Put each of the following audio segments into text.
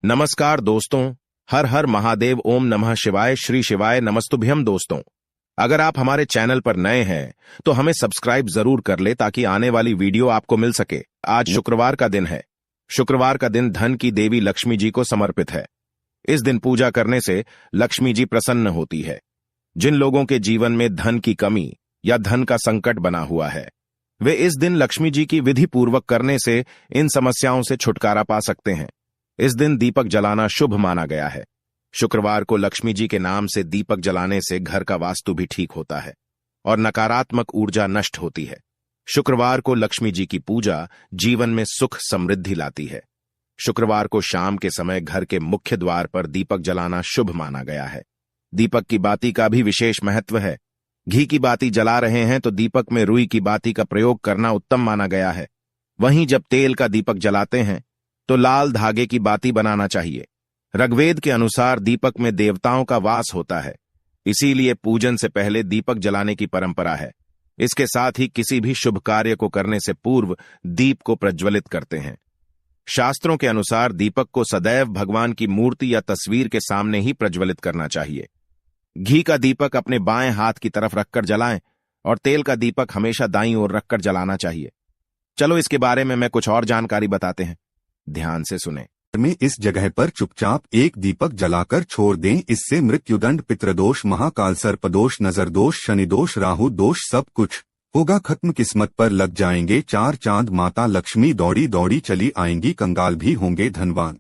नमस्कार दोस्तों, हर हर महादेव, ओम नमः शिवाय, श्री शिवाय नमस्तुभ्यम। दोस्तों, अगर आप हमारे चैनल पर नए हैं तो हमें सब्सक्राइब जरूर कर ले ताकि आने वाली वीडियो आपको मिल सके। आज शुक्रवार का दिन है। शुक्रवार का दिन धन की देवी लक्ष्मी जी को समर्पित है। इस दिन पूजा करने से लक्ष्मी जी प्रसन्न होती है। जिन लोगों के जीवन में धन की कमी या धन का संकट बना हुआ है, वे इस दिन लक्ष्मी जी की विधि पूर्वक करने से इन समस्याओं से छुटकारा पा सकते हैं। इस दिन दीपक जलाना शुभ माना गया है। शुक्रवार को लक्ष्मी जी के नाम से दीपक जलाने से घर का वास्तु भी ठीक होता है और नकारात्मक ऊर्जा नष्ट होती है। शुक्रवार को लक्ष्मी जी की पूजा जीवन में सुख समृद्धि लाती है। शुक्रवार को शाम के समय घर के मुख्य द्वार पर दीपक जलाना शुभ माना गया है। दीपक की बाती का भी विशेष महत्व है। घी की बाती जला रहे हैं तो दीपक में रुई की बाती का प्रयोग करना उत्तम माना गया है। वहीं जब तेल का दीपक जलाते हैं तो लाल धागे की बाती बनाना चाहिए। ऋग्वेद के अनुसार दीपक में देवताओं का वास होता है, इसीलिए पूजन से पहले दीपक जलाने की परंपरा है। इसके साथ ही किसी भी शुभ कार्य को करने से पूर्व दीप को प्रज्वलित करते हैं। शास्त्रों के अनुसार दीपक को सदैव भगवान की मूर्ति या तस्वीर के सामने ही प्रज्वलित करना चाहिए। घी का दीपक अपने बाएं हाथ की तरफ रखकर जलाएं और तेल का दीपक हमेशा दाईं ओर रखकर जलाना चाहिए। चलो इसके बारे में मैं कुछ और जानकारी बताते हैं, ध्यान से सुने। में इस जगह पर चुपचाप एक दीपक जलाकर छोड़ दें। इससे मृत्युदंड, पितृदोष, महाकाल सर्पदोष, नजर दोष, शनि दोष, राहु दोष सब कुछ होगा खत्म। किस्मत पर लग जाएंगे चार चांद। माता लक्ष्मी दौड़ी दौड़ी चली आएंगी, कंगाल भी होंगे धनवान।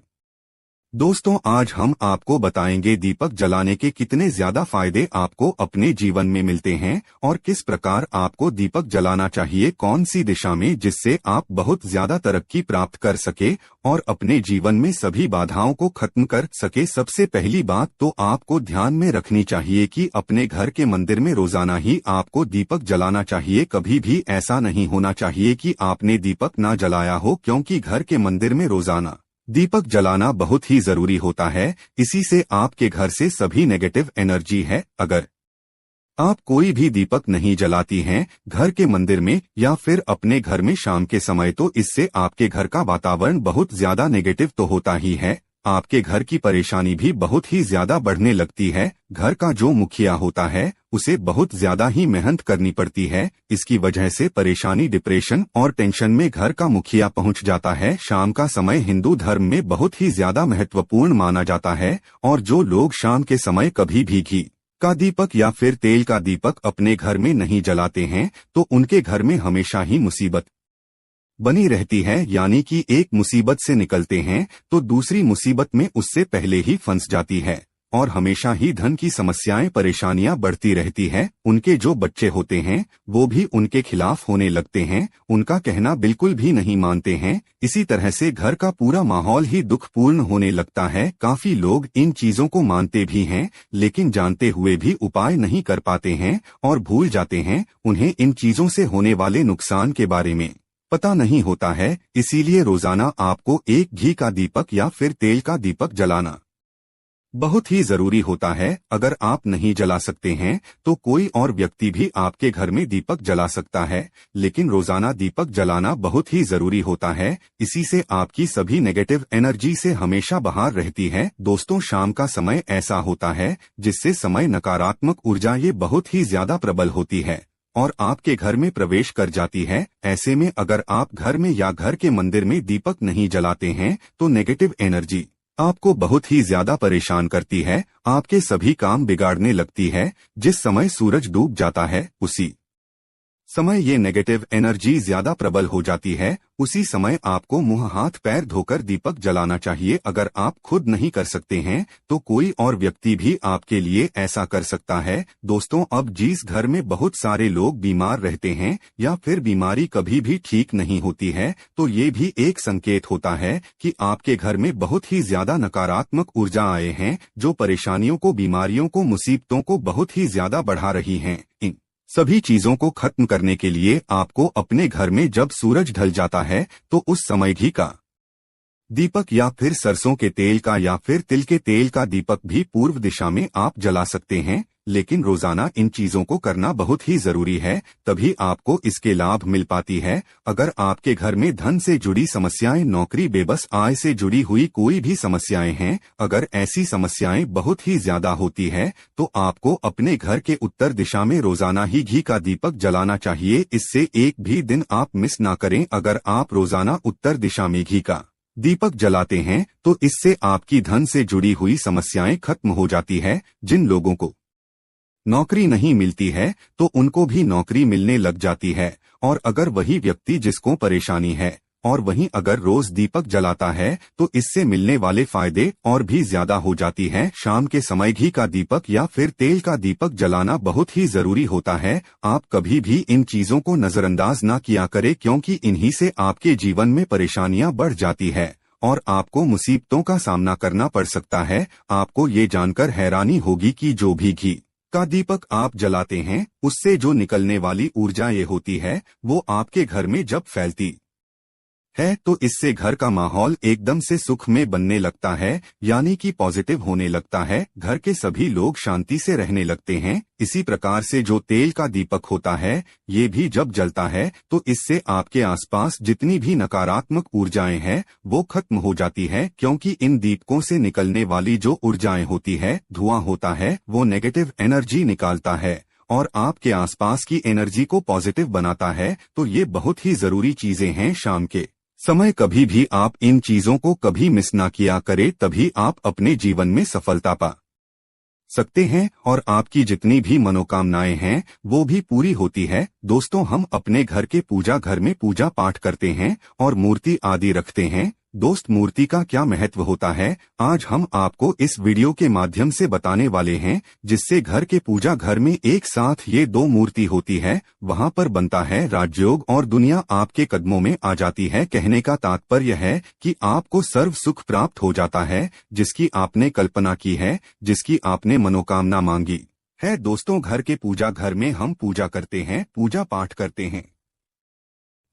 दोस्तों, आज हम आपको बताएंगे दीपक जलाने के कितने ज्यादा फायदे आपको अपने जीवन में मिलते हैं और किस प्रकार आपको दीपक जलाना चाहिए, कौन सी दिशा में, जिससे आप बहुत ज्यादा तरक्की प्राप्त कर सके और अपने जीवन में सभी बाधाओं को खत्म कर सके। सबसे पहली बात तो आपको ध्यान में रखनी चाहिए कि अपने घर के मंदिर में रोजाना ही आपको दीपक जलाना चाहिए। कभी भी ऐसा नहीं होना चाहिए कि आपने दीपक ना जलाया हो, क्योंकि घर के मंदिर में रोजाना दीपक जलाना बहुत ही जरूरी होता है। इसी से आपके घर से सभी नेगेटिव एनर्जी है। अगर आप कोई भी दीपक नहीं जलाती हैं घर के मंदिर में या फिर अपने घर में शाम के समय, तो इससे आपके घर का वातावरण बहुत ज्यादा नेगेटिव तो होता ही है। आपके घर की परेशानी भी बहुत ही ज्यादा बढ़ने लगती है। घर का जो मुखिया होता है उसे बहुत ज्यादा ही मेहनत करनी पड़ती है। इसकी वजह से परेशानी, डिप्रेशन और टेंशन में घर का मुखिया पहुंच जाता है। शाम का समय हिंदू धर्म में बहुत ही ज्यादा महत्वपूर्ण माना जाता है और जो लोग शाम के समय कभी भी घी का दीपक या फिर तेल का दीपक अपने घर में नहीं जलाते हैं तो उनके घर में हमेशा ही मुसीबत बनी रहती है। यानी कि एक मुसीबत से निकलते हैं तो दूसरी मुसीबत में उससे पहले ही फंस जाती है और हमेशा ही धन की समस्याएं, परेशानियां बढ़ती रहती है। उनके जो बच्चे होते हैं वो भी उनके खिलाफ होने लगते हैं, उनका कहना बिल्कुल भी नहीं मानते हैं। इसी तरह से घर का पूरा माहौल ही दुखपूर्ण होने लगता है। काफी लोग इन चीजों को मानते भी हैं लेकिन जानते हुए भी उपाय नहीं कर पाते हैं और भूल जाते हैं। उन्हें इन चीजों से होने वाले नुकसान के बारे में पता नहीं होता है। इसीलिए रोजाना आपको एक घी का दीपक या फिर तेल का दीपक जलाना बहुत ही जरूरी होता है। अगर आप नहीं जला सकते हैं तो कोई और व्यक्ति भी आपके घर में दीपक जला सकता है, लेकिन रोजाना दीपक जलाना बहुत ही जरूरी होता है। इसी से आपकी सभी नेगेटिव एनर्जी से हमेशा बाहर रहती है। दोस्तों, शाम का समय ऐसा होता है जिससे समय नकारात्मक ऊर्जा ये बहुत ही ज्यादा प्रबल होती है और आपके घर में प्रवेश कर जाती है। ऐसे में अगर आप घर में या घर के मंदिर में दीपक नहीं जलाते हैं तो नेगेटिव एनर्जी आपको बहुत ही ज्यादा परेशान करती है, आपके सभी काम बिगाड़ने लगती है। जिस समय सूरज डूब जाता है उसी समय ये नेगेटिव एनर्जी ज्यादा प्रबल हो जाती है। उसी समय आपको मुंह हाथ पैर धोकर दीपक जलाना चाहिए। अगर आप खुद नहीं कर सकते हैं तो कोई और व्यक्ति भी आपके लिए ऐसा कर सकता है। दोस्तों, अब जिस घर में बहुत सारे लोग बीमार रहते हैं या फिर बीमारी कभी भी ठीक नहीं होती है तो ये भी एक संकेत होता है कि आपके घर में बहुत ही ज्यादा नकारात्मक ऊर्जा आए हैं, जो परेशानियों को, बीमारियों को, मुसीबतों को बहुत ही ज्यादा बढ़ा रही हैं। इन सभी चीजों को खत्म करने के लिए आपको अपने घर में जब सूरज ढल जाता है तो उस समय घी का दीपक या फिर सरसों के तेल का या फिर तिल के तेल का दीपक भी पूर्व दिशा में आप जला सकते हैं। लेकिन रोजाना इन चीजों को करना बहुत ही जरूरी है, तभी आपको इसके लाभ मिल पाती है। अगर आपके घर में धन से जुड़ी समस्याएं, नौकरी, बेबस आय से जुड़ी हुई कोई भी समस्याएं हैं, अगर ऐसी समस्याएं बहुत ही ज्यादा होती है तो आपको अपने घर के उत्तर दिशा में रोजाना ही घी का दीपक जलाना चाहिए। इससे एक भी दिन आप मिस ना करें। अगर आप रोजाना उत्तर दिशा में घी का दीपक जलाते हैं तो इससे आपकी धन से जुड़ी हुई समस्याएं खत्म हो जाती है। जिन लोगों को नौकरी नहीं मिलती है तो उनको भी नौकरी मिलने लग जाती है, और अगर वही व्यक्ति जिसको परेशानी है और वहीं अगर रोज दीपक जलाता है तो इससे मिलने वाले फायदे और भी ज्यादा हो जाती है। शाम के समय घी का दीपक या फिर तेल का दीपक जलाना बहुत ही जरूरी होता है। आप कभी भी इन चीजों को नजरअंदाज ना किया करें, क्योंकि इन्हीं से आपके जीवन में परेशानियां बढ़ जाती है और आपको मुसीबतों का सामना करना पड़ सकता है। आपको ये जानकर हैरानी होगी कि जो भी घी का दीपक आप जलाते हैं उससे जो निकलने वाली ऊर्जा ये होती है वो आपके घर में जब फैलती है तो इससे घर का माहौल एकदम से सुख में बनने लगता है, यानी कि पॉजिटिव होने लगता है। घर के सभी लोग शांति से रहने लगते हैं। इसी प्रकार से जो तेल का दीपक होता है ये भी जब जलता है तो इससे आपके आसपास जितनी भी नकारात्मक ऊर्जाएं हैं वो खत्म हो जाती है, क्योंकि इन दीपकों से निकलने वाली जो ऊर्जाएं होती है, धुआं होता है, वो नेगेटिव एनर्जी निकालता है और आपके आसपास की एनर्जी को पॉजिटिव बनाता है। तो ये बहुत ही जरूरी चीजें हैं। शाम के समय कभी भी आप इन चीजों को कभी मिस ना किया करें, तभी आप अपने जीवन में सफलता पा सकते हैं और आपकी जितनी भी मनोकामनाएं हैं वो भी पूरी होती है। दोस्तों, हम अपने घर के पूजा घर में पूजा पाठ करते हैं और मूर्ति आदि रखते हैं। दोस्त, मूर्ति का क्या महत्व होता है आज हम आपको इस वीडियो के माध्यम से बताने वाले हैं, जिससे घर के पूजा घर में एक साथ ये दो मूर्ति होती है, वहां पर बनता है राजयोग और दुनिया आपके कदमों में आ जाती है। कहने का तात्पर्य है कि आपको सर्व सुख प्राप्त हो जाता है, जिसकी आपने कल्पना की है, जिसकी आपने मनोकामना मांगी है। दोस्तों, घर के पूजा घर में हम पूजा करते हैं, पूजा पाठ करते हैं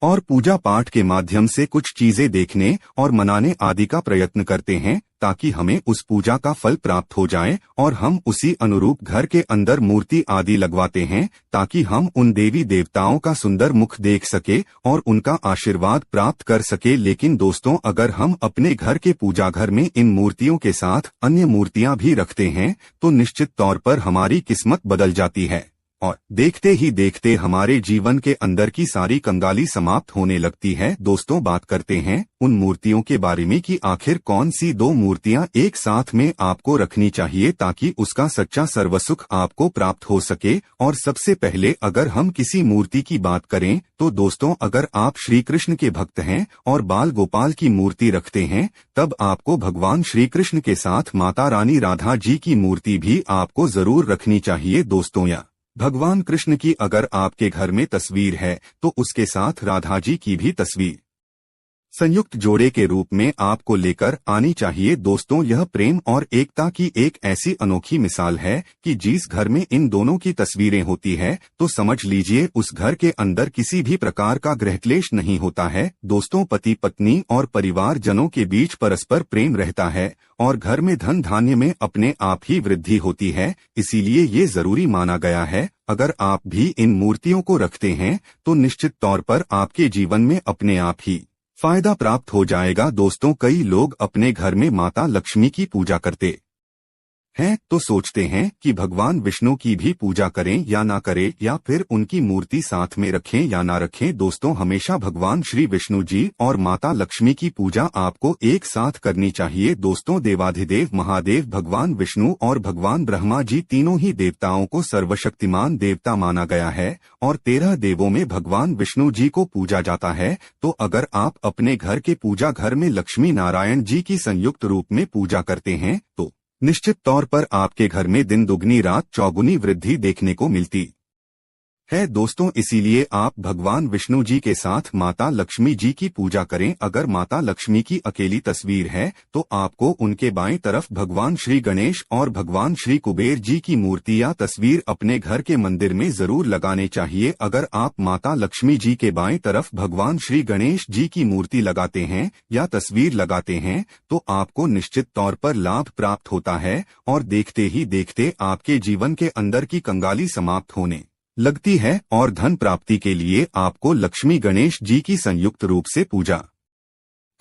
और पूजा पाठ के माध्यम से कुछ चीजें देखने और मनाने आदि का प्रयत्न करते हैं, ताकि हमें उस पूजा का फल प्राप्त हो जाए और हम उसी अनुरूप घर के अंदर मूर्ति आदि लगवाते हैं, ताकि हम उन देवी देवताओं का सुंदर मुख देख सके और उनका आशीर्वाद प्राप्त कर सके। लेकिन दोस्तों, अगर हम अपने घर के पूजा घर में इन मूर्तियों के साथ अन्य मूर्तियां भी रखते हैं तो निश्चित तौर पर हमारी किस्मत बदल जाती है और देखते ही देखते हमारे जीवन के अंदर की सारी कंगाली समाप्त होने लगती है। दोस्तों, बात करते हैं उन मूर्तियों के बारे में कि आखिर कौन सी दो मूर्तियां एक साथ में आपको रखनी चाहिए ताकि उसका सच्चा सर्वसुख आपको प्राप्त हो सके। और सबसे पहले अगर हम किसी मूर्ति की बात करें तो दोस्तों, अगर आप श्री कृष्ण के भक्त हैं और बाल गोपाल की मूर्ति रखते हैं, तब आपको भगवान श्री कृष्ण के साथ माता रानी राधा जी की मूर्ति भी आपको जरूर रखनी चाहिए। दोस्तों, या भगवान कृष्ण की अगर आपके घर में तस्वीर है तो उसके साथ राधा जी की भी तस्वीर संयुक्त जोड़े के रूप में आपको लेकर आनी चाहिए। दोस्तों, यह प्रेम और एकता की एक ऐसी अनोखी मिसाल है कि जिस घर में इन दोनों की तस्वीरें होती है तो समझ लीजिए उस घर के अंदर किसी भी प्रकार का गृहक्लेश नहीं होता है। दोस्तों, पति पत्नी और परिवार जनों के बीच परस्पर प्रेम रहता है और घर में धन धान्य में अपने आप ही वृद्धि होती है। इसीलिए ये जरूरी माना गया है, अगर आप भी इन मूर्तियों को रखते हैं तो निश्चित तौर पर आपके जीवन में अपने आप ही फायदा प्राप्त हो जाएगा। दोस्तों, कई लोग अपने घर में माता लक्ष्मी की पूजा करते हैं तो सोचते हैं कि भगवान विष्णु की भी पूजा करें या ना करें, या फिर उनकी मूर्ति साथ में रखें या ना रखें। दोस्तों, हमेशा भगवान श्री विष्णु जी और माता लक्ष्मी की पूजा आपको एक साथ करनी चाहिए। दोस्तों, देवाधिदेव महादेव भगवान विष्णु और भगवान ब्रह्मा जी तीनों ही देवताओं को सर्वशक्तिमान देवता माना गया है और 13 देवों में भगवान विष्णु जी को पूजा जाता है। तो अगर आप अपने घर के पूजा घर में लक्ष्मी नारायण जी की संयुक्त रूप में पूजा करते हैं तो निश्चित तौर पर आपके घर में दिन दुगनी रात चौगुनी वृद्धि देखने को मिलती है दोस्तों, इसीलिए आप भगवान विष्णु जी के साथ माता लक्ष्मी जी की पूजा करें। अगर माता लक्ष्मी की अकेली तस्वीर है तो आपको उनके बाएं तरफ भगवान श्री गणेश और भगवान श्री कुबेर जी की मूर्ति या तस्वीर अपने घर के मंदिर में जरूर लगाने चाहिए। अगर आप माता लक्ष्मी जी के बाएं तरफ भगवान श्री गणेश जी की मूर्ति लगाते हैं या तस्वीर लगाते हैं तो आपको निश्चित तौर पर लाभ प्राप्त होता है और देखते ही देखते आपके जीवन के अंदर की कंगाली समाप्त होने लगती है और धन प्राप्ति के लिए आपको लक्ष्मी गणेश जी की संयुक्त रूप से पूजा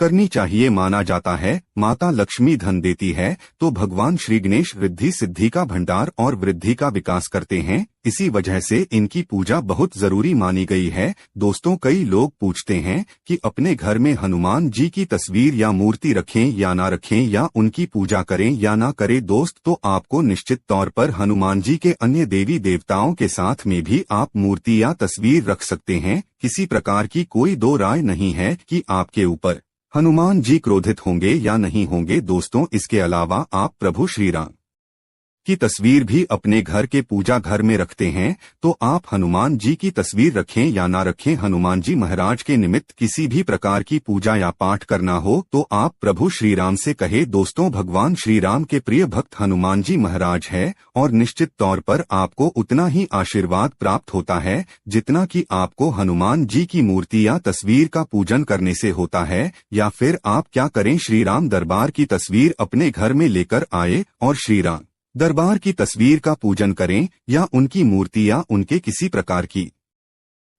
करनी चाहिए। माना जाता है माता लक्ष्मी धन देती है तो भगवान श्री गणेश रिद्धि सिद्धि का भंडार और वृद्धि का विकास करते हैं। इसी वजह से इनकी पूजा बहुत जरूरी मानी गई है। दोस्तों, कई लोग पूछते हैं कि अपने घर में हनुमान जी की तस्वीर या मूर्ति रखें या ना रखें, या उनकी पूजा करें या ना करें। दोस्त, तो आपको निश्चित तौर पर हनुमान जी के अन्य देवी देवताओं के साथ में भी आप मूर्ति या तस्वीर रख सकते हैं। किसी प्रकार की कोई दो राय नहीं है कि आपके ऊपर हनुमान जी क्रोधित होंगे या नहीं होंगे। दोस्तों, इसके अलावा आप प्रभु श्री राम की तस्वीर भी अपने घर के पूजा घर में रखते हैं तो आप हनुमान जी की तस्वीर रखें या ना रखें, हनुमान जी महाराज के निमित्त किसी भी प्रकार की पूजा या पाठ करना हो तो आप प्रभु श्री राम से कहे। दोस्तों, भगवान श्री राम के प्रिय भक्त हनुमान जी महाराज है और निश्चित तौर पर आपको उतना ही आशीर्वाद प्राप्त होता है जितना कि आपको हनुमान जी की मूर्ति या तस्वीर का पूजन करने से होता है। या फिर आप क्या करें, श्री राम दरबार की तस्वीर अपने घर में लेकर आए और श्री राम दरबार की तस्वीर का पूजन करें, या उनकी मूर्ति या उनके किसी प्रकार की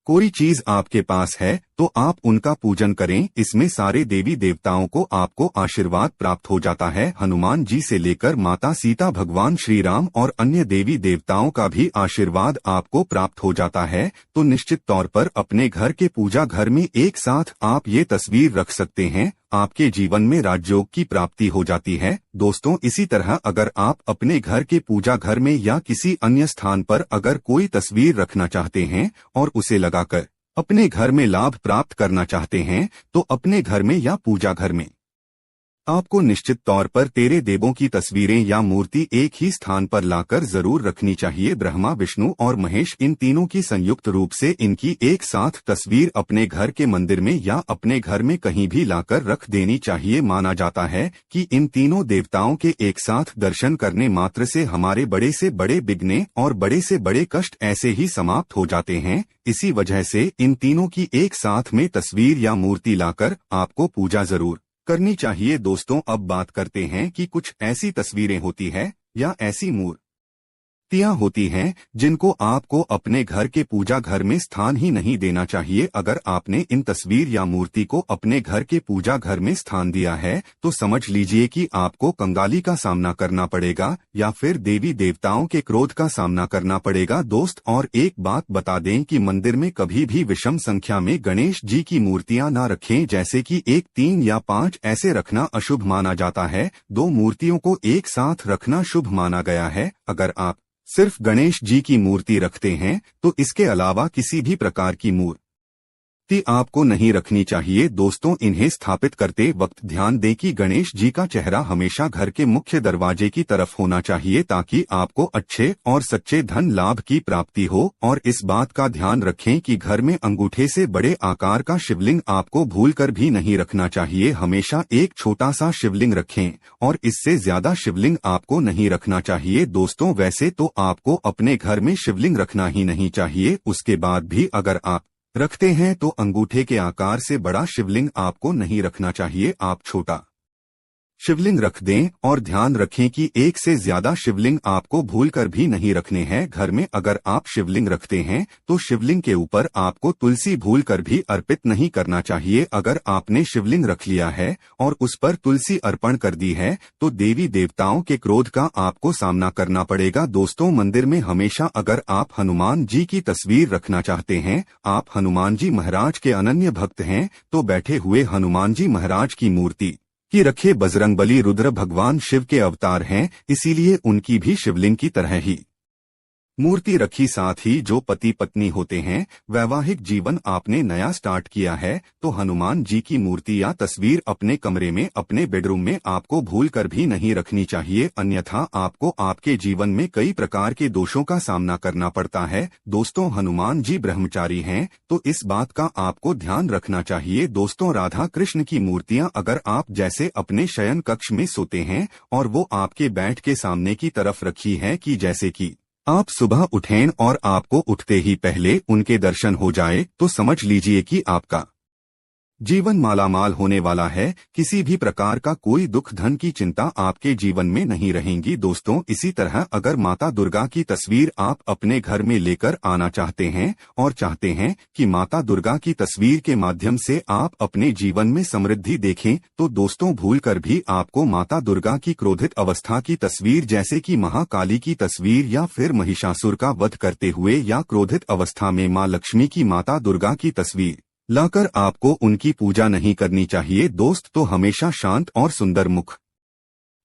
कोई चीज आपके पास है तो आप उनका पूजन करें। इसमें सारे देवी देवताओं को आपको आशीर्वाद प्राप्त हो जाता है। हनुमान जी से लेकर माता सीता, भगवान श्री राम और अन्य देवी देवताओं का भी आशीर्वाद आपको प्राप्त हो जाता है। तो निश्चित तौर पर अपने घर के पूजा घर में एक साथ आप ये तस्वीर रख सकते हैं। आपके जीवन में राजयोग की प्राप्ति हो जाती है। दोस्तों, इसी तरह अगर आप अपने घर के पूजा घर में या किसी अन्य स्थान पर अगर कोई तस्वीर रखना चाहते हैं और उसे लगाकर अपने घर में लाभ प्राप्त करना चाहते हैं तो अपने घर में या पूजा घर में आपको निश्चित तौर पर तेरे देवों की तस्वीरें या मूर्ति एक ही स्थान पर लाकर जरूर रखनी चाहिए। ब्रह्मा, विष्णु और महेश, इन तीनों की संयुक्त रूप से इनकी एक साथ तस्वीर अपने घर के मंदिर में या अपने घर में कहीं भी लाकर रख देनी चाहिए। माना जाता है कि इन तीनों देवताओं के एक साथ दर्शन करने मात्र से हमारे बड़े से बड़े विघ्न और बड़े से बड़े कष्ट ऐसे ही समाप्त हो जाते हैं। इसी वजह से इन तीनों की एक साथ में तस्वीर या मूर्ति लाकर आपको पूजा जरूर करनी चाहिए। दोस्तों, अब बात करते हैं कि कुछ ऐसी तस्वीरें होती है या ऐसी मूर्तियां होती हैं जिनको आपको अपने घर के पूजा घर में स्थान ही नहीं देना चाहिए। अगर आपने इन तस्वीर या मूर्ति को अपने घर के पूजा घर में स्थान दिया है तो समझ लीजिए कि आपको कंगाली का सामना करना पड़ेगा या फिर देवी देवताओं के क्रोध का सामना करना पड़ेगा। दोस्त, और एक बात बता दें कि मंदिर में कभी भी विषम संख्या में गणेश जी की मूर्तियां ना रखें, जैसे कि 1, 3 या 5 ऐसे रखना अशुभ माना जाता है। 2 मूर्तियों को एक साथ रखना शुभ माना गया है। अगर आप सिर्फ गणेश जी की मूर्ति रखते हैं तो इसके अलावा किसी भी प्रकार की मूर्ति आपको नहीं रखनी चाहिए। दोस्तों, इन्हें स्थापित करते वक्त ध्यान दें कि गणेश जी का चेहरा हमेशा घर के मुख्य दरवाजे की तरफ होना चाहिए ताकि आपको अच्छे और सच्चे धन लाभ की प्राप्ति हो। और इस बात का ध्यान रखें कि घर में अंगूठे से बड़े आकार का शिवलिंग आपको भूलकर भी नहीं रखना चाहिए। हमेशा एक छोटा सा शिवलिंग रखें और इससे ज्यादा शिवलिंग आपको नहीं रखना चाहिए। दोस्तों, वैसे तो आपको अपने घर में शिवलिंग रखना ही नहीं चाहिए, उसके बाद भी अगर आप रखते हैं तो अंगूठे के आकार से बड़ा शिवलिंग आपको नहीं रखना चाहिए। आप छोटा शिवलिंग रख दें और ध्यान रखें कि एक से ज्यादा शिवलिंग आपको भूलकर भी नहीं रखने हैं। घर में अगर आप शिवलिंग रखते हैं तो शिवलिंग के ऊपर आपको तुलसी भूलकर भी अर्पित नहीं करना चाहिए। अगर आपने शिवलिंग रख लिया है और उस पर तुलसी अर्पण कर दी है तो देवी देवताओं के क्रोध का आपको सामना करना पड़ेगा। दोस्तों, मंदिर में हमेशा अगर आप हनुमान जी की तस्वीर रखना चाहते हैं, आप हनुमान जी महाराज के अनन्य भक्त हैं, तो बैठे हुए हनुमान जी महाराज की मूर्ति की रखे। बजरंगबली रुद्र भगवान शिव के अवतार हैं, इसीलिए उनकी भी शिवलिंग की तरह ही मूर्ति रखी। साथ ही जो पति पत्नी होते हैं, वैवाहिक जीवन आपने नया स्टार्ट किया है, तो हनुमान जी की मूर्ति या तस्वीर अपने कमरे में, अपने बेडरूम में आपको भूल कर भी नहीं रखनी चाहिए, अन्यथा आपको आपके जीवन में कई प्रकार के दोषों का सामना करना पड़ता है। दोस्तों, हनुमान जी ब्रह्मचारी हैं, तो इस बात का आपको ध्यान रखना चाहिए। दोस्तों, राधा कृष्ण की मूर्तियां अगर आप जैसे अपने शयन कक्ष में सोते हैं और वो आपके बेड के सामने की तरफ रखी है कि जैसे कि आप सुबह उठें और आपको उठते ही पहले उनके दर्शन हो जाए, तो समझ लीजिए कि आपका जीवन मालामाल होने वाला है। किसी भी प्रकार का कोई दुख धन की चिंता आपके जीवन में नहीं रहेंगी। दोस्तों, इसी तरह अगर माता दुर्गा की तस्वीर आप अपने घर में लेकर आना चाहते हैं और चाहते हैं कि माता दुर्गा की तस्वीर के माध्यम से आप अपने जीवन में समृद्धि देखें, तो दोस्तों भूलकर भी आपको माता दुर्गा की क्रोधित अवस्था की तस्वीर जैसे कि महाकाली की तस्वीर या फिर महिषासुर का वध करते हुए या क्रोधित अवस्था में मां लक्ष्मी की, माता दुर्गा की तस्वीर लाकर आपको उनकी पूजा नहीं करनी चाहिए। दोस्त, तो हमेशा शांत और सुंदर मुख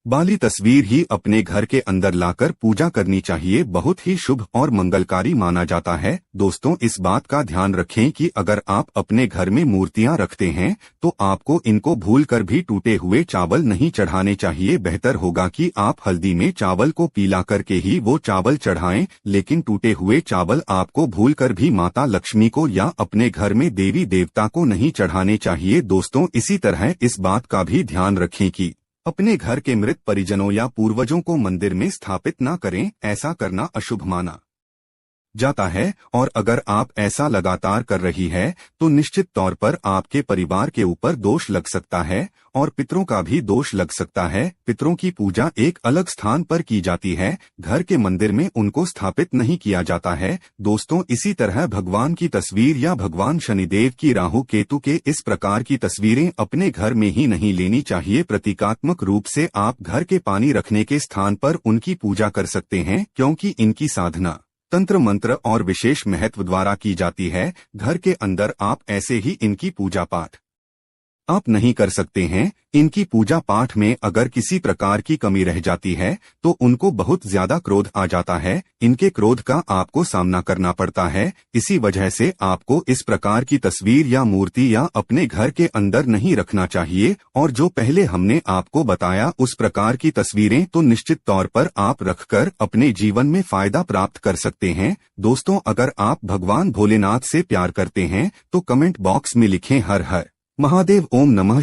वाली तस्वीर ही अपने घर के अंदर लाकर पूजा करनी चाहिए। बहुत ही शुभ और मंगलकारी माना जाता है। दोस्तों, इस बात का ध्यान रखें कि अगर आप अपने घर में मूर्तियां रखते हैं तो आपको इनको भूलकर भी टूटे हुए चावल नहीं चढ़ाने चाहिए। बेहतर होगा कि आप हल्दी में चावल को पीला करके ही वो चावल चढ़ाएं, लेकिन टूटे हुए चावल आपको भूलकर भी माता लक्ष्मी को या अपने घर में देवी देवता को नहीं चढ़ाने चाहिए। दोस्तों, इसी तरह इस बात का भी ध्यान रखें कि अपने घर के मृत परिजनों या पूर्वजों को मंदिर में स्थापित न करें, ऐसा करना अशुभ माना जाता है। और अगर आप ऐसा लगातार कर रही है तो निश्चित तौर पर आपके परिवार के ऊपर दोष लग सकता है और पितरों का भी दोष लग सकता है। पितरों की पूजा एक अलग स्थान पर की जाती है, घर के मंदिर में उनको स्थापित नहीं किया जाता है। दोस्तों, इसी तरह भगवान की तस्वीर या भगवान शनिदेव की, राहु केतु के इस प्रकार की तस्वीरें अपने घर में ही नहीं लेनी चाहिए। प्रतीकात्मक रूप से आप घर के पानी रखने के स्थान पर उनकी पूजा कर सकते हैं, क्योंकि इनकी साधना तंत्र मंत्र और विशेष महत्व द्वारा की जाती है। घर के अंदर आप ऐसे ही इनकी पूजा पाठ आप नहीं कर सकते हैं। इनकी पूजा पाठ में अगर किसी प्रकार की कमी रह जाती है तो उनको बहुत ज्यादा क्रोध आ जाता है। इनके क्रोध का आपको सामना करना पड़ता है। इसी वजह से आपको इस प्रकार की तस्वीर या मूर्ति या अपने घर के अंदर नहीं रखना चाहिए। और जो पहले हमने आपको बताया उस प्रकार की तस्वीरें तो निश्चित तौर पर आप रखकर अपने जीवन में फायदा प्राप्त कर सकते हैं। दोस्तों, अगर आप भगवान भोलेनाथ से प्यार करते हैं तो कमेंट बॉक्स में लिखें हर हर महादेव, ओम नमः।